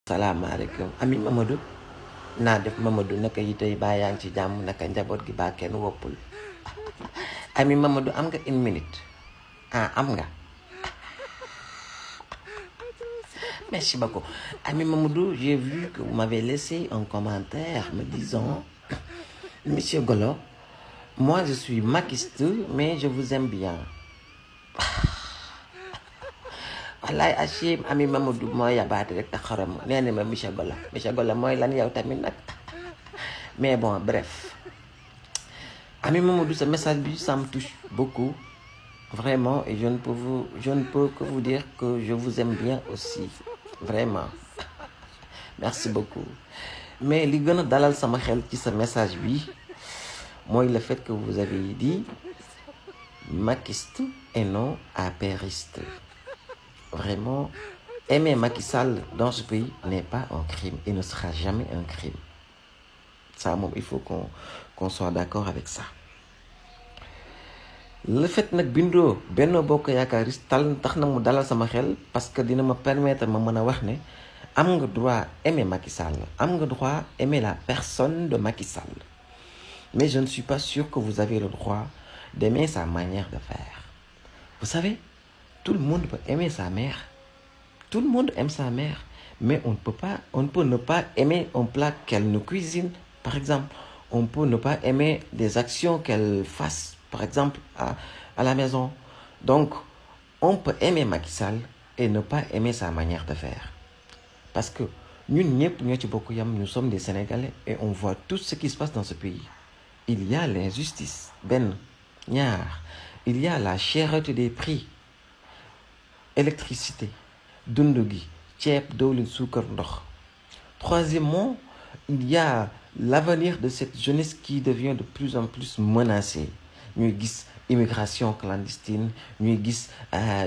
salaamaaleykum ami Mamadou naa def Mamadou naka yi tey baa yaa ngi ci jàmm naka njaboot gi baa kenn woppul ami Mamadou am nga une minute am nga merci beaucoup ami Mamadou, j'ai vu que vous m'avez laissé un commentaire me disant Monsieur Golo, moi je suis maquiste mais je vous aime bien. wallaay Achim ami Mamadou mooy yabaate rek te xorom nee na ma monsieur Golo mooy lan yow tamit nag mais bon bref ami Mamadou, ce message bi ça me touche beaucoup vraiment et je ne peux que vous dire que je vous aime bien aussi vraiment merci beaucoup mais li gën a dalal sama xel ci sa message bi mooy le fait que vous avez dit maquiste et non apériste. Vraiment, aimer Macky Sall dans ce pays n'est pas un crime et ne sera jamais un crime. Ça, il faut qu'on soit d'accord avec ça. Le fait que bindo Benno Bokk Yaakaar tal tax na mu dalal sama xel parce que dina ma permettre ma mën a wax ne am nga droit aimer Macky Sall, am nga droit aimer la personne de Macky Sall. Mais je ne suis pas sûr que vous avez le droit d'aimer sa manière de faire. Vous savez, tout le monde peut aimer sa mère. Tout le monde aime sa mère. Mais on ne peut ne pas aimer un plat qu'elle nous cuisine, par exemple. On peut ne pas aimer des actions qu'elle fasse, par exemple, à la maison. Donc, on peut aimer Macky Sall et ne pas aimer sa manière de faire. Parce que nous sommes des Sénégalais et on voit tout ce qui se passe dans ce pays. Il y a l'injustice, il y a la cherté des prix. Électricité, dundu gi, ceeb, dawlin, suukar, ndox. Troisièmement, il y a l'avenir de cette jeunesse qui devient de plus en plus menacée. Ñuy gis immigration clandestine, ñuy gis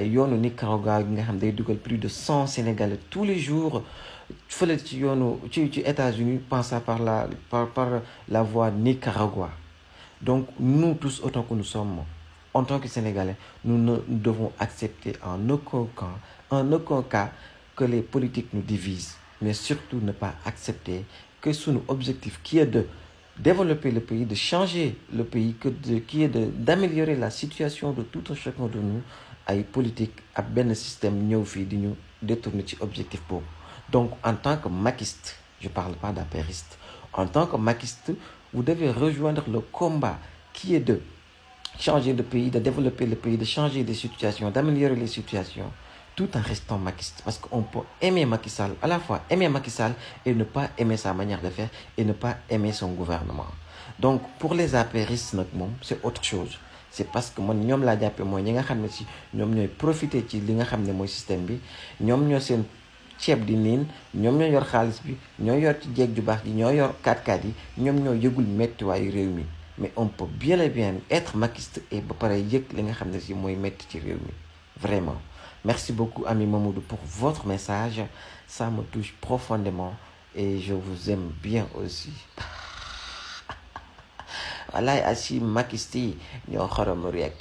yoonu Nicaragua nga xam day dugal plus de 100 Sénégalais tous les jours fële ci yoonu ci États-Unis passant par la voie Nicaragua. Donc nous tous autant que nous sommes, en tant que Sénégalais, nous ne devons accepter en aucun cas que les politiques nous divisent, mais surtout ne pas accepter que son objectif qui est de développer le pays, de changer le pays, qui est d'améliorer la situation de tout un chacun de nous, ay politique ak benn système ñëw fii di ñu détourner ci objectif boobu. Donc en tant que maquiste, je parle pas d'apériste, en tant que maquiste, vous devez rejoindre le combat qui est de changer le pays, de développer le pays, de changer les situations, d'améliorer les situations, tout en restant maquiste. Parce qu'on peut aimer Macky Sall, à la fois aimer Macky Sall et ne pas aimer sa manière de faire et ne pas aimer son gouvernement. Donc pour les apéristes, c'est autre chose. C'est parce que moi, ñom la jappé moy ñi nga xamné ci ñom ñoy profiter ci li nga xamné moy système bi, ñom ñoo seen ceeb di niin, ñom ñoo yor xaalis bi, ñoo yor ci jeeg ju baax ji, ñoo yor 4x4 yi, ñom ñoo yëgul metti waayu réew mi. Mais on peut bien et bien être maquiste et pareil yëg li nga xam ne si mooy metti ci réew mi vraiment. Merci beaucoup ami Mamadou pour votre message, ça me touche profondément et je vous aime bien aussi. Wallaay asi maquiste yi ñoo xorom rek.